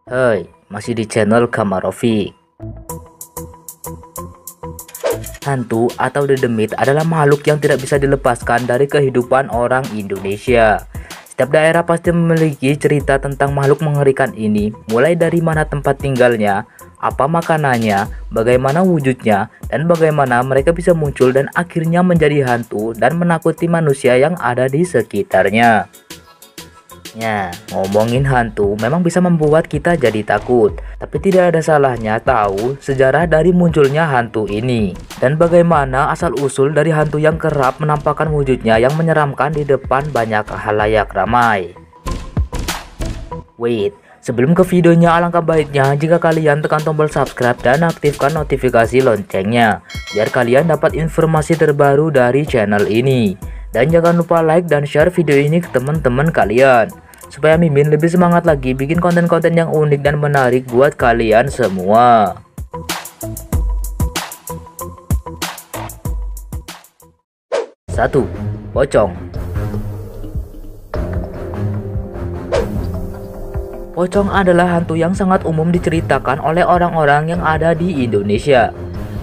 Hai, masih di channel Kamarovic. Hantu atau dedemit adalah makhluk yang tidak bisa dilepaskan dari kehidupan orang Indonesia. Setiap daerah pasti memiliki cerita tentang makhluk mengerikan ini, mulai dari mana tempat tinggalnya, apa makanannya, bagaimana wujudnya, dan bagaimana mereka bisa muncul dan akhirnya menjadi hantu dan menakuti manusia yang ada di sekitarnya. Ya, ngomongin hantu memang bisa membuat kita jadi takut, tapi tidak ada salahnya tahu sejarah dari munculnya hantu ini dan bagaimana asal-usul dari hantu yang kerap menampakkan wujudnya yang menyeramkan di depan banyak khalayak ramai. Wait, sebelum ke videonya alangkah baiknya jika kalian tekan tombol subscribe dan aktifkan notifikasi loncengnya biar kalian dapat informasi terbaru dari channel ini. Dan jangan lupa like dan share video ini ke teman-teman kalian supaya Mimin lebih semangat lagi bikin konten-konten yang unik dan menarik buat kalian semua. Satu, pocong. Pocong adalah hantu yang sangat umum diceritakan oleh orang-orang yang ada di Indonesia.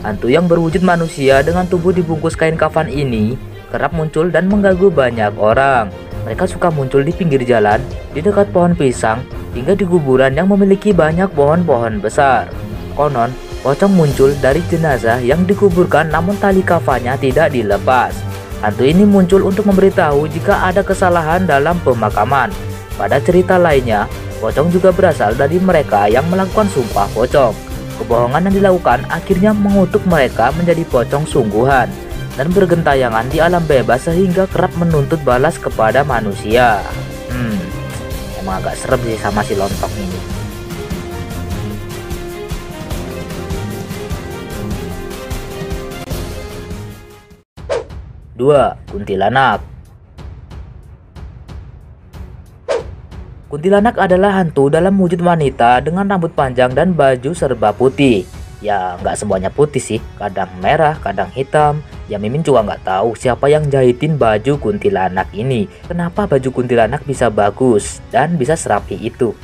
Hantu yang berwujud manusia dengan tubuh dibungkus kain kafan ini kerap muncul dan mengganggu banyak orang. Mereka suka muncul di pinggir jalan, di dekat pohon pisang, hingga di kuburan yang memiliki banyak pohon-pohon besar. Konon, pocong muncul dari jenazah yang dikuburkan namun tali kafannya tidak dilepas. Hantu ini muncul untuk memberitahu jika ada kesalahan dalam pemakaman. Pada cerita lainnya, pocong juga berasal dari mereka yang melakukan sumpah pocong. Kebohongan yang dilakukan akhirnya mengutuk mereka menjadi pocong sungguhan dan bergentayangan di alam bebas sehingga kerap menuntut balas kepada manusia. Emang agak serem sih sama si lontong ini. Dua, kuntilanak. Kuntilanak adalah hantu dalam wujud wanita dengan rambut panjang dan baju serba putih. Ya nggak semuanya putih sih, kadang merah, kadang hitam. Ya Mimin juga nggak tahu siapa yang jahitin baju kuntilanak ini. Kenapa baju kuntilanak bisa bagus dan bisa serapi itu?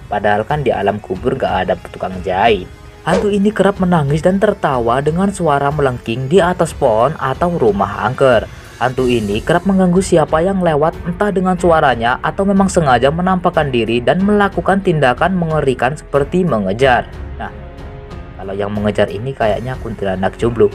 Padahal kan di alam kubur nggak ada tukang jahit. Hantu ini kerap menangis dan tertawa dengan suara melengking di atas pohon atau rumah angker. Hantu ini kerap mengganggu siapa yang lewat entah dengan suaranya atau memang sengaja menampakkan diri dan melakukan tindakan mengerikan seperti mengejar. Nah, kalau yang mengejar ini kayaknya kuntilanak jomblo.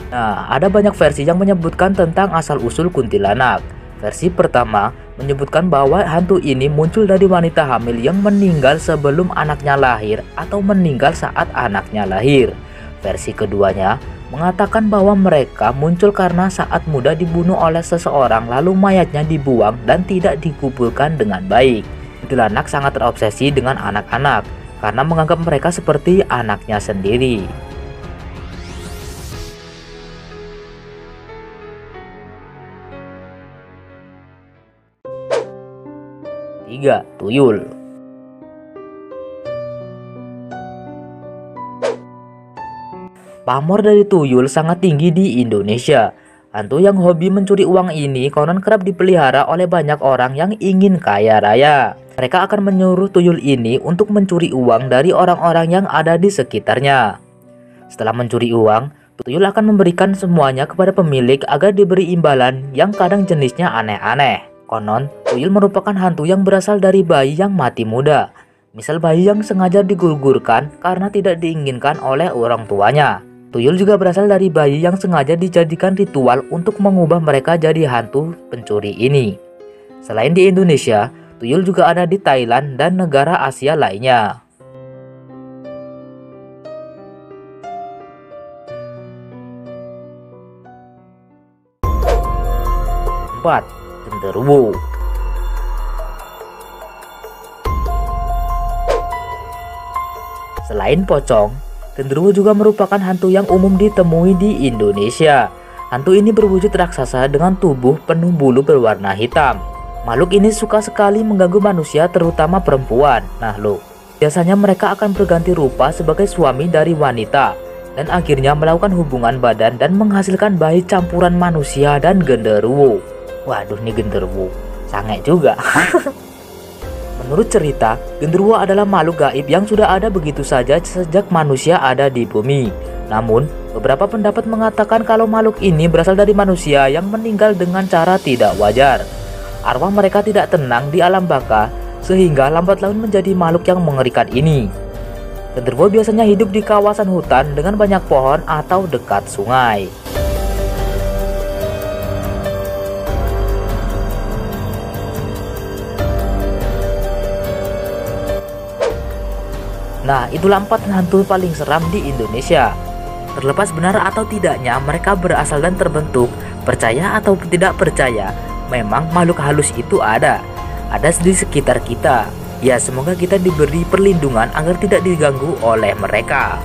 Nah, ada banyak versi yang menyebutkan tentang asal-usul kuntilanak. Versi pertama menyebutkan bahwa hantu ini muncul dari wanita hamil yang meninggal sebelum anaknya lahir atau meninggal saat anaknya lahir. Versi keduanya mengatakan bahwa mereka muncul karena saat muda dibunuh oleh seseorang lalu mayatnya dibuang dan tidak dikuburkan dengan baik. Kuntilanak sangat terobsesi dengan anak-anak karena menganggap mereka seperti anaknya sendiri. Tiga, tuyul. Pamor dari tuyul sangat tinggi di Indonesia. Hantu yang hobi mencuri uang ini konon kerap dipelihara oleh banyak orang yang ingin kaya raya. Mereka akan menyuruh tuyul ini untuk mencuri uang dari orang-orang yang ada di sekitarnya. Setelah mencuri uang, tuyul akan memberikan semuanya kepada pemilik agar diberi imbalan yang kadang jenisnya aneh-aneh. Konon, tuyul merupakan hantu yang berasal dari bayi yang mati muda. Misal bayi yang sengaja digugurkan karena tidak diinginkan oleh orang tuanya. Tuyul juga berasal dari bayi yang sengaja dijadikan ritual untuk mengubah mereka jadi hantu pencuri ini. Selain di Indonesia, tuyul juga ada di Thailand dan negara Asia lainnya. 4, genderuwo. Selain pocong, genderuwo juga merupakan hantu yang umum ditemui di Indonesia. Hantu ini berwujud raksasa dengan tubuh penuh bulu berwarna hitam. Makhluk ini suka sekali mengganggu manusia, terutama perempuan. Nah loh, biasanya mereka akan berganti rupa sebagai suami dari wanita dan akhirnya melakukan hubungan badan dan menghasilkan bayi campuran manusia dan genderuwo. Waduh, nih genderuwo sange juga. Menurut cerita, genderuwo adalah makhluk gaib yang sudah ada begitu saja sejak manusia ada di bumi. Namun, beberapa pendapat mengatakan kalau makhluk ini berasal dari manusia yang meninggal dengan cara tidak wajar. Arwah mereka tidak tenang di alam baka, sehingga lambat laun menjadi makhluk yang mengerikan ini. Genderuwo biasanya hidup di kawasan hutan dengan banyak pohon atau dekat sungai. Nah, itulah 4 hantu paling seram di Indonesia. Terlepas benar atau tidaknya mereka berasal dan terbentuk, percaya atau tidak percaya, memang makhluk halus itu ada di sekitar kita. Ya, semoga kita diberi perlindungan agar tidak diganggu oleh mereka.